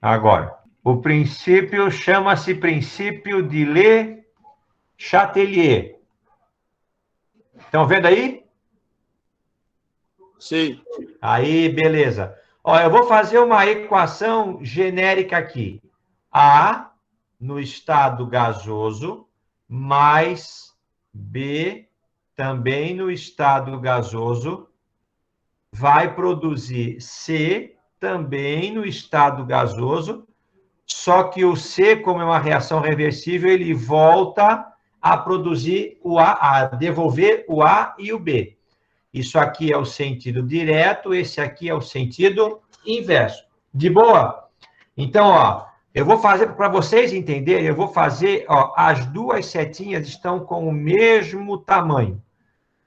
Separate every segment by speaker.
Speaker 1: Agora, o princípio chama-se princípio de Le Chatelier. Estão vendo aí?
Speaker 2: Sim.
Speaker 1: Aí, beleza. Ó, eu vou fazer uma equação genérica aqui. A no estado gasoso mais B também no estado gasoso vai produzir C também no estado gasoso, só que o C, como é uma reação reversível, ele volta a produzir o A, a devolver o A e o B. Isso aqui é o sentido direto, esse aqui é o sentido inverso. De boa? Então, ó, eu vou fazer, para vocês entenderem, eu vou fazer, ó, as duas setinhas estão com o mesmo tamanho.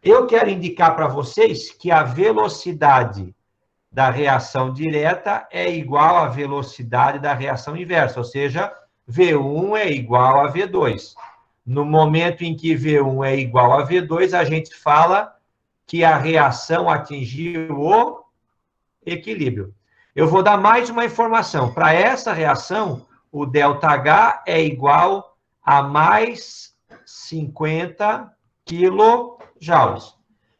Speaker 1: Eu quero indicar para vocês que a velocidade da reação direta é igual à velocidade da reação inversa, ou seja, V1 é igual a V2. No momento em que V1 é igual a V2, a gente fala que a reação atingiu o equilíbrio. Eu vou dar mais uma informação. Para essa reação, o ΔH é igual a mais 50 kJ.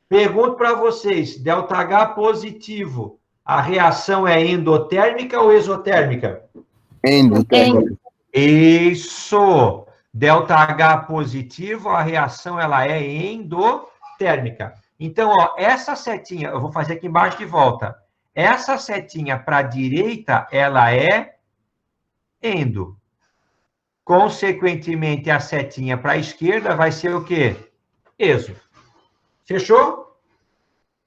Speaker 1: Pergunto para vocês, ΔH positivo, a reação é endotérmica ou exotérmica?
Speaker 3: Endotérmica.
Speaker 1: Isso! ΔH positivo, a reação ela é endotérmica. Então, ó, essa setinha, eu vou fazer aqui embaixo de volta. Essa setinha para a direita, ela é endo. Consequentemente, a setinha para a esquerda vai ser o quê? Exo. Fechou?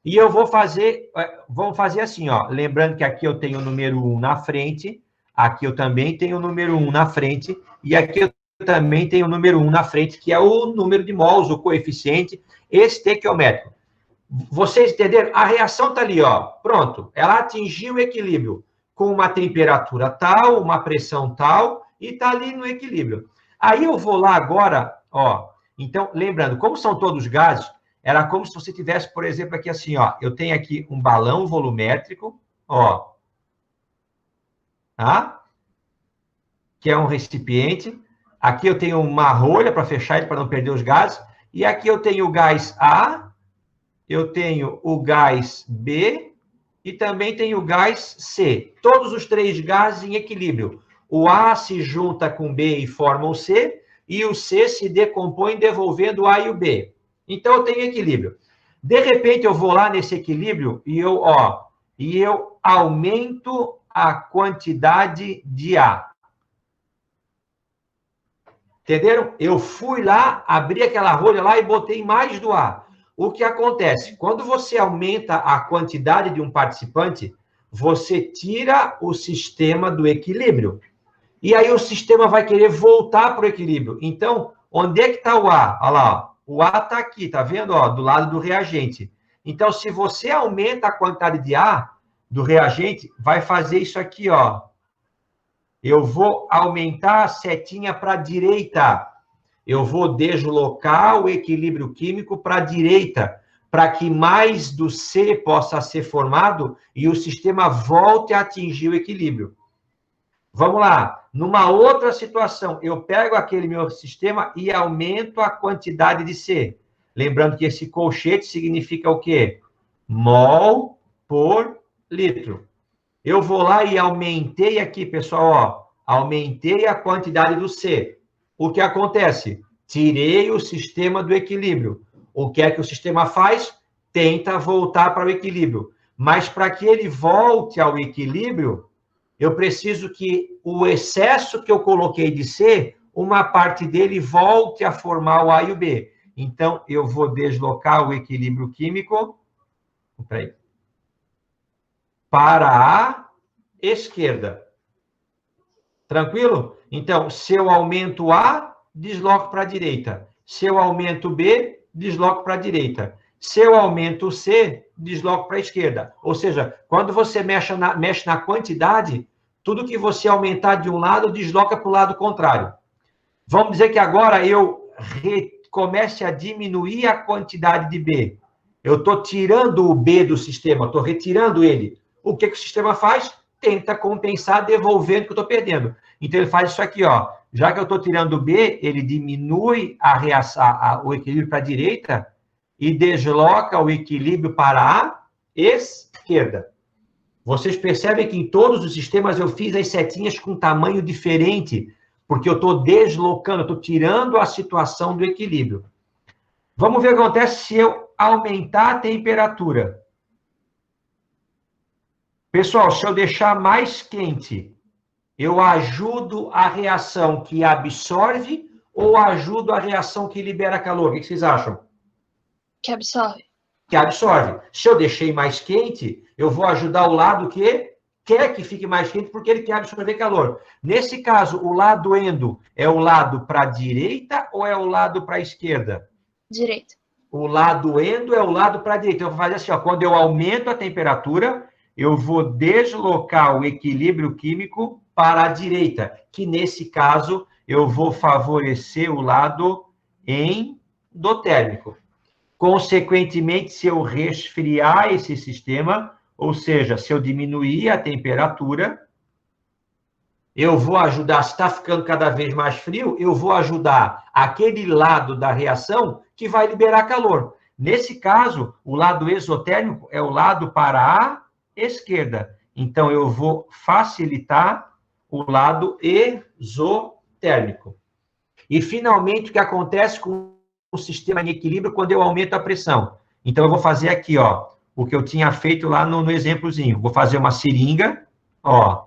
Speaker 1: E eu vou fazer, vamos fazer assim, ó. Lembrando que aqui eu tenho o número 1 na frente, aqui eu também tenho o número 1 na frente, e aqui eu também tenho o número 1 na frente, que é o número de mols, o coeficiente estequiométrico. Vocês entenderam? A reação está ali, ó. Pronto. Ela atingiu o equilíbrio com uma temperatura tal, uma pressão tal, e está ali no equilíbrio. Aí eu vou lá agora, ó. Então, lembrando, como são todos gases, era como se você tivesse, por exemplo, aqui assim, ó. Eu tenho aqui um balão volumétrico, ó. Tá? Que é um recipiente. Aqui eu tenho uma rolha para fechar ele, para não perder os gases. E aqui eu tenho o gás A, eu tenho o gás B e também tenho o gás C. Todos os três gases em equilíbrio. O A se junta com o B e forma o C, e o C se decompõe devolvendo o A e o B. Então, eu tenho equilíbrio. De repente, eu vou lá nesse equilíbrio e eu aumento a quantidade de A. Entenderam? Eu fui lá, abri aquela rolha lá e botei mais do A. O que acontece? Quando você aumenta a quantidade de um participante, você tira o sistema do equilíbrio. E aí o sistema vai querer voltar para o equilíbrio. Então, onde é que está o A? Olha lá, ó. O A está aqui, tá vendo? Ó, do lado do reagente. Então, se você aumenta a quantidade de A do reagente, vai fazer isso aqui, ó. Eu vou aumentar a setinha para a direita. Eu vou deslocar o equilíbrio químico para a direita, para que mais do C possa ser formado e o sistema volte a atingir o equilíbrio. Vamos lá. Numa outra situação, eu pego aquele meu sistema e aumento a quantidade de C. Lembrando que esse colchete significa o quê? Mol por litro. Eu vou lá e aumentei aqui, pessoal, ó. Aumentei a quantidade do C. O que acontece? Tirei o sistema do equilíbrio. O que é que o sistema faz? Tenta voltar para o equilíbrio. Mas para que ele volte ao equilíbrio, eu preciso que o excesso que eu coloquei de C, uma parte dele volte a formar o A e o B. Então, eu vou deslocar o equilíbrio químico para a esquerda. Tranquilo? Então, se eu aumento A, desloco para a direita. Se eu aumento B, desloco para a direita. Se eu aumento C, desloco para a esquerda. Ou seja, quando você mexe na quantidade, tudo que você aumentar de um lado, desloca para o lado contrário. Vamos dizer que agora eu comece a diminuir a quantidade de B. Eu estou tirando o B do sistema, estou retirando ele. O que o sistema faz? tenta compensar devolvendo o que eu estou perdendo. Então, ele faz isso aqui, ó. Já que eu estou tirando o B, ele diminui o equilíbrio para a direita e desloca o equilíbrio para a esquerda. Vocês percebem que em todos os sistemas eu fiz as setinhas com tamanho diferente, porque eu estou deslocando, eu estou tirando a situação do equilíbrio. Vamos ver o que acontece se eu aumentar a temperatura. Pessoal, se eu deixar mais quente, eu ajudo a reação que absorve ou ajudo a reação que libera calor? O que vocês acham?
Speaker 2: Que absorve.
Speaker 1: Que absorve. Se eu deixei mais quente, eu vou ajudar o lado que quer que fique mais quente porque ele quer absorver calor. Nesse caso, o lado endo é o lado para a direita ou é o lado para a esquerda?
Speaker 2: Direita.
Speaker 1: O lado endo é o lado para a direita. Eu vou fazer assim, ó, quando eu aumento a temperatura, eu vou deslocar o equilíbrio químico para a direita, que nesse caso eu vou favorecer o lado endotérmico. Consequentemente, se eu resfriar esse sistema, ou seja, se eu diminuir a temperatura, eu vou ajudar, se está ficando cada vez mais frio, eu vou ajudar aquele lado da reação que vai liberar calor. Nesse caso, o lado exotérmico é o lado para a esquerda. Então, eu vou facilitar o lado exotérmico. E, finalmente, o que acontece com o sistema em equilíbrio quando eu aumento a pressão? Então, eu vou fazer aqui, ó, o que eu tinha feito lá no exemplozinho. Vou fazer uma seringa, ó.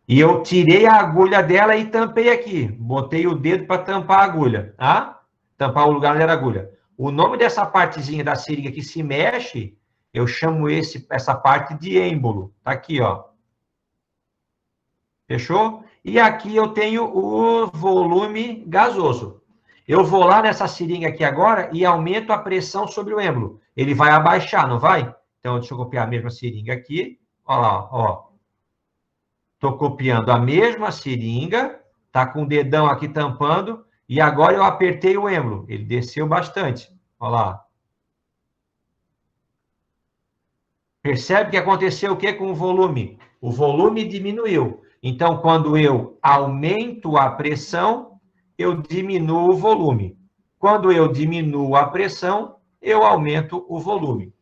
Speaker 1: E eu tirei a agulha dela e tampei aqui. Botei o dedo para tampar a agulha, tá? Tampar o lugar onde era a agulha. O nome dessa partezinha da seringa que se mexe, eu chamo essa parte de êmbolo. Tá aqui, ó. Fechou? E aqui eu tenho o volume gasoso. Eu vou lá nessa seringa aqui agora e aumento a pressão sobre o êmbolo. Ele vai abaixar, não vai? Então, deixa eu copiar a mesma seringa aqui. Olha lá, ó. Estou copiando a mesma seringa, tá com o dedão aqui tampando, e agora eu apertei o êmbolo. Ele desceu bastante. Olha lá. Percebe que aconteceu o que com o volume? O volume diminuiu. Então, quando eu aumento a pressão, eu diminuo o volume. Quando eu diminuo a pressão, eu aumento o volume.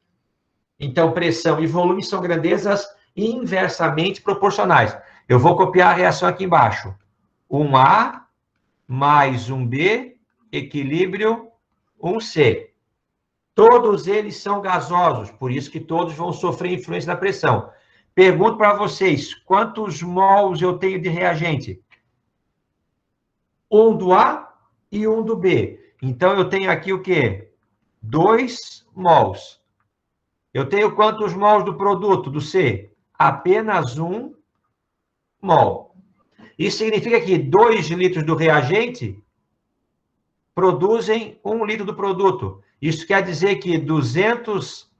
Speaker 1: Então, pressão e volume são grandezas inversamente proporcionais. Eu vou copiar a reação aqui embaixo. 1A mais 1B, equilíbrio 1C. Todos eles são gasosos, por isso que todos vão sofrer influência da pressão. Pergunto para vocês, quantos mols eu tenho de reagente? 1 do A e 1 do B. Então, eu tenho aqui o quê? 2 mols. Eu tenho quantos mols do produto, do C? Apenas 1 mol. Isso significa que 2 litros do reagente produzem 1 litro do produto. Isso quer dizer que 200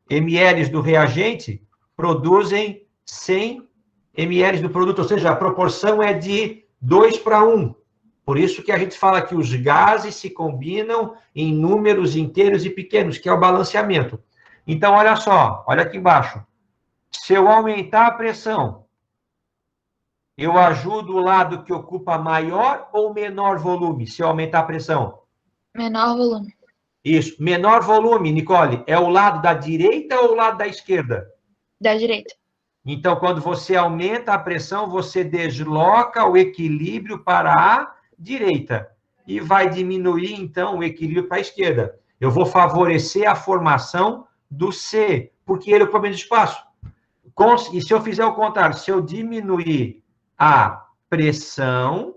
Speaker 1: ml do reagente produzem 100 ml do produto, ou seja, a proporção é de 2 para 1. Por isso que a gente fala que os gases se combinam em números inteiros e pequenos, que é o balanceamento. Então, olha só, olha aqui embaixo. Se eu aumentar a pressão, eu ajudo o lado que ocupa maior ou menor volume, se eu aumentar a pressão?
Speaker 2: Menor volume.
Speaker 1: Isso. Menor volume, Nicole, é o lado da direita ou o lado da esquerda?
Speaker 2: Da direita.
Speaker 1: Então, quando você aumenta a pressão, você desloca o equilíbrio para a direita. E vai diminuir, então, o equilíbrio para a esquerda. Eu vou favorecer a formação do C, porque ele ocupa menos espaço. E se eu fizer o contrário, se eu diminuir a pressão,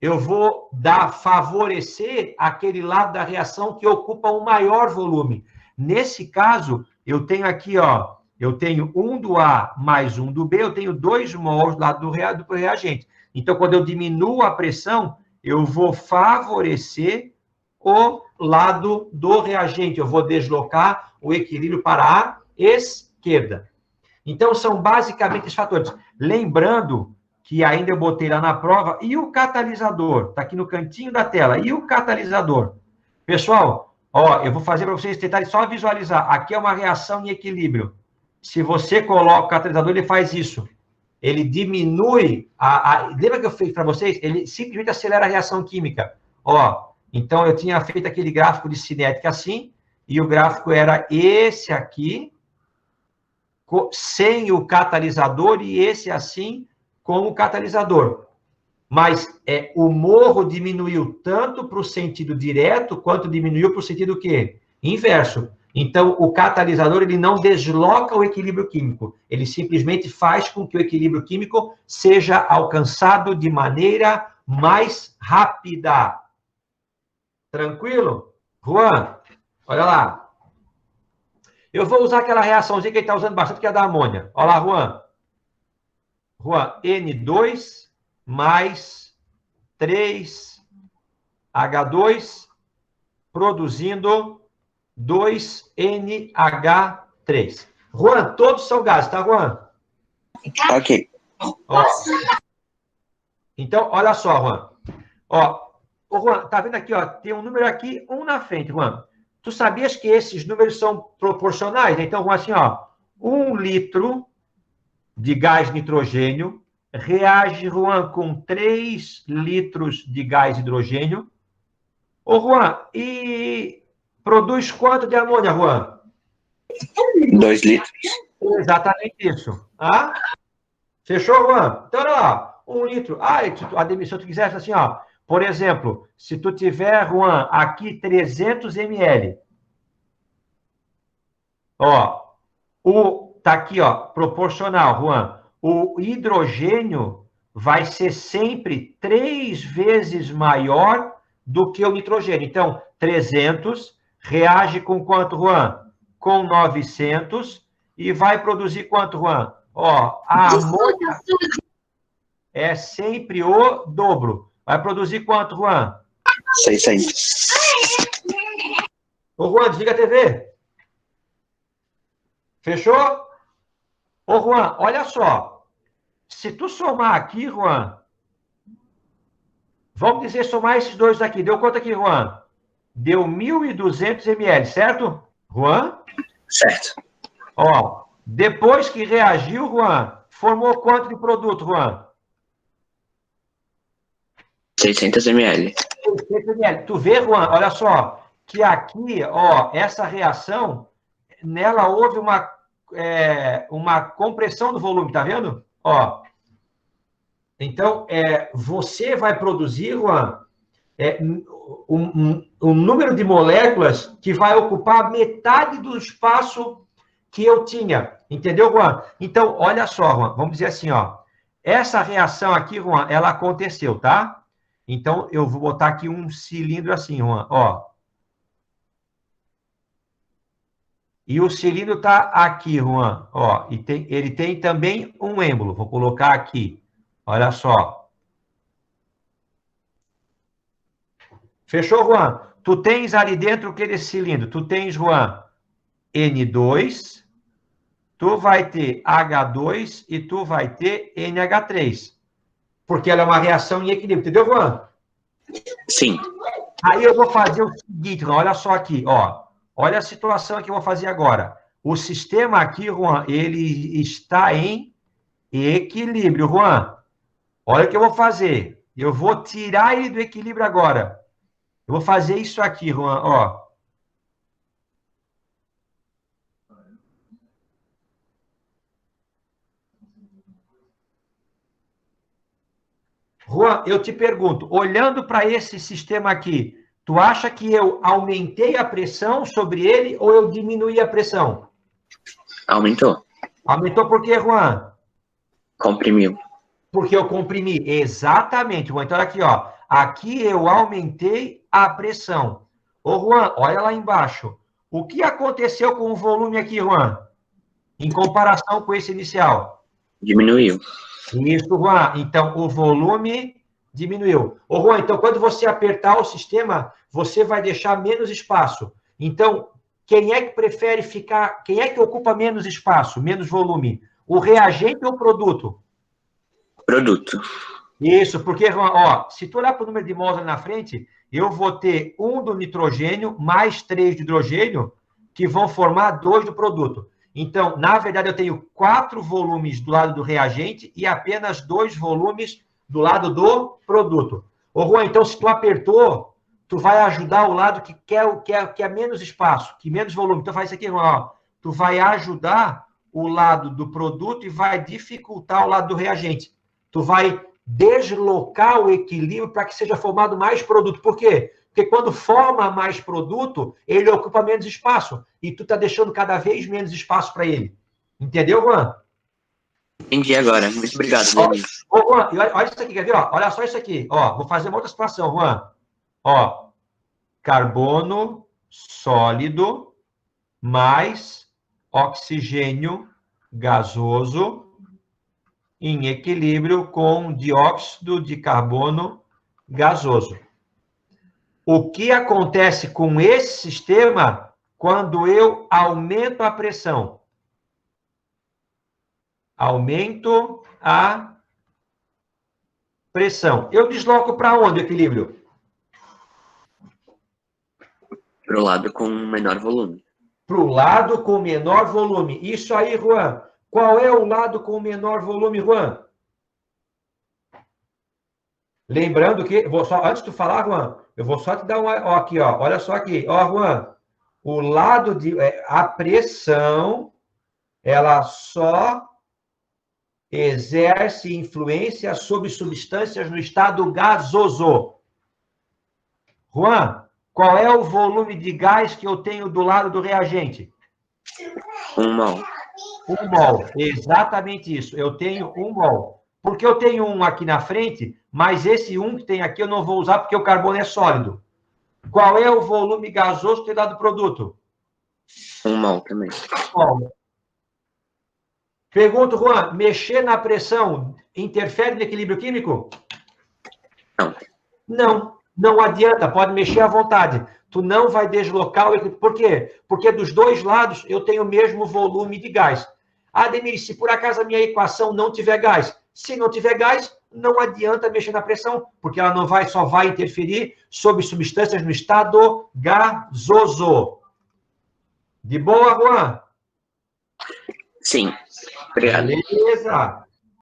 Speaker 1: eu vou favorecer aquele lado da reação que ocupa um maior volume. Nesse caso, eu tenho aqui, ó, eu tenho 1 do A mais 1 do B, eu tenho 2 mols do lado do reagente. Então, quando eu diminuo a pressão, eu vou favorecer o lado do reagente. Eu vou deslocar o equilíbrio para a esquerda. Então, são basicamente esses fatores. Lembrando que ainda eu botei lá na prova, e o catalisador? Está aqui no cantinho da tela. E o catalisador? Pessoal, Ó, eu vou fazer para vocês tentarem só visualizar. Aqui é uma reação em equilíbrio. Se você coloca o catalisador, ele faz isso. Ele diminui lembra que eu fiz para vocês? Ele simplesmente acelera a reação química. Ó, então eu tinha feito aquele gráfico de cinética assim, e o gráfico era esse aqui, sem o catalisador, e esse assim, com o catalisador. Mas o morro diminuiu tanto para o sentido direto, quanto diminuiu para o sentido o quê? Inverso. Então, o catalisador ele não desloca o equilíbrio químico, ele simplesmente faz com que o equilíbrio químico seja alcançado de maneira mais rápida. Tranquilo? Juan, olha lá. Eu vou usar aquela reaçãozinha que ele está usando bastante, que é da amônia. Olha lá, Juan. Juan, N2 mais 3H2 produzindo 2NH3. Juan, todos são gases, tá, Juan?
Speaker 3: Ok.
Speaker 1: Ó. Então, olha só, Juan. Ó, Juan, tá vendo aqui, ó? Tem um número aqui, um na frente, Juan. Tu sabias que esses números são proporcionais? Então, Juan, assim, ó, 1 litro de gás nitrogênio reage, Juan, com 3 litros de gás hidrogênio. Ô, Juan, e produz quanto de amônia, Juan?
Speaker 3: 2 litros.
Speaker 1: Exatamente isso. Ah? Fechou, Juan? Então, olha lá, 1 litro. Ah, se tu quisesse assim, ó, por exemplo, se tu tiver, Juan, aqui 300 ml, ó, tá aqui, ó, proporcional, Juan. O hidrogênio vai ser sempre 3 vezes maior do que o nitrogênio. Então, 300 reage com quanto, Juan? Com 900 e vai produzir quanto, Juan? Ó, a amônia é sempre o dobro. Vai produzir quanto, Juan?
Speaker 3: 600.
Speaker 1: Ô, Juan, desliga a TV. Fechou? Ô, Juan, olha só. Se tu somar aqui, Juan, vamos dizer, somar esses dois daqui. Deu quanto aqui, Juan? Deu 1.200 ml, certo? Juan?
Speaker 3: Certo.
Speaker 1: Ó, depois que reagiu, Juan, formou quanto de produto, Juan?
Speaker 3: 600 ml.
Speaker 1: 600 ml. Tu vê, Juan, olha só, que aqui, ó, essa reação, nela houve uma compressão do volume, tá vendo? Ó. Então, você vai produzir, Juan, um número de moléculas que vai ocupar metade do espaço que eu tinha. Entendeu, Juan? Então, olha só, Juan, vamos dizer assim, ó. Essa reação aqui, Juan, ela aconteceu, tá? Então, eu vou botar aqui um cilindro assim, Juan, ó. E o cilindro está aqui, Juan, ó. E ele tem também um êmbolo. Vou colocar aqui. Olha só. Fechou, Juan? Tu tens ali dentro o que desse cilindro? Tu tens, Juan, N2, tu vai ter H2 e tu vai ter NH3. Porque ela é uma reação em equilíbrio. Entendeu, Juan?
Speaker 3: Sim.
Speaker 1: Aí eu vou fazer o seguinte, Juan, olha só aqui, ó. Olha a situação que eu vou fazer agora. O sistema aqui, Juan, ele está em equilíbrio, Juan. Olha o que eu vou fazer. Eu vou tirar ele do equilíbrio agora. Eu vou fazer isso aqui, Juan, ó. Juan, eu te pergunto, olhando para esse sistema aqui, tu acha que eu aumentei a pressão sobre ele ou eu diminuí a pressão?
Speaker 3: Aumentou.
Speaker 1: Aumentou por quê, Juan?
Speaker 3: Comprimiu.
Speaker 1: Porque eu comprimi. Exatamente, Juan. Então, aqui, ó. Aqui eu aumentei a pressão. Ô, Juan, olha lá embaixo. O que aconteceu com o volume aqui, Juan? Em comparação com esse inicial?
Speaker 3: Diminuiu.
Speaker 1: Isso, Juan. Então, o volume diminuiu. Ô, Juan, então, quando você apertar o sistema, você vai deixar menos espaço. Então, quem é que prefere ficar... Quem é que ocupa menos espaço, menos volume? O reagente ou o produto?
Speaker 3: Produto.
Speaker 1: Isso, porque, Juan, ó, se tu olhar para o número de mols ali na frente, eu vou ter 1 do nitrogênio mais 3 de hidrogênio, que vão formar 2 do produto. Então, na verdade, eu tenho 4 volumes do lado do reagente e apenas 2 volumes do lado do produto. Ô, Juan, então, se tu apertou, tu vai ajudar o lado que quer menos espaço, que menos volume. Então, faz isso aqui, Juan, ó. Tu vai ajudar o lado do produto e vai dificultar o lado do reagente. Tu vai deslocar o equilíbrio para que seja formado mais produto. Por quê? Porque quando forma mais produto, ele ocupa menos espaço. E tu está deixando cada vez menos espaço para ele. Entendeu, Juan?
Speaker 3: Entendi agora. Muito obrigado, Denis.
Speaker 1: Ô, Juan, olha isso aqui, quer ver? Ó, olha só isso aqui. Ó, vou fazer uma outra situação, Juan. Ó, carbono sólido mais oxigênio gasoso em equilíbrio com dióxido de carbono gasoso. O que acontece com esse sistema quando eu aumento a pressão? Aumento a pressão. Eu desloco para onde o equilíbrio?
Speaker 3: Para o lado com menor volume.
Speaker 1: Para o lado com menor volume. Isso aí, Juan. Qual é o lado com menor volume, Juan? Lembrando que, antes de tu falar, Juan, eu vou só te dar uma, ó, aqui, ó, olha só aqui, ó, Juan, o lado de, a pressão, ela só exerce influência sobre substâncias no estado gasoso. Juan, qual é o volume de gás que eu tenho do lado do reagente?
Speaker 3: 1 mol.
Speaker 1: 1 mol, exatamente isso, eu tenho 1 mol. Porque eu tenho um aqui na frente, mas esse 1 que tem aqui eu não vou usar porque o carbono é sólido. Qual é o volume gasoso que tem dado do produto?
Speaker 3: 1 mol também.
Speaker 1: 1 mol. Pergunto, Juan, mexer na pressão interfere no equilíbrio químico?
Speaker 3: Não.
Speaker 1: Não, não adianta, pode mexer à vontade. Tu não vai deslocar o equilíbrio. Por quê? Porque dos dois lados eu tenho o mesmo volume de gás. Ademir, se por acaso a minha equação não tiver gás, se não tiver gás, não adianta mexer na pressão, porque ela não vai, só vai interferir sobre substâncias no estado gasoso. De boa, Juan?
Speaker 3: Sim. Obrigado.
Speaker 1: Beleza.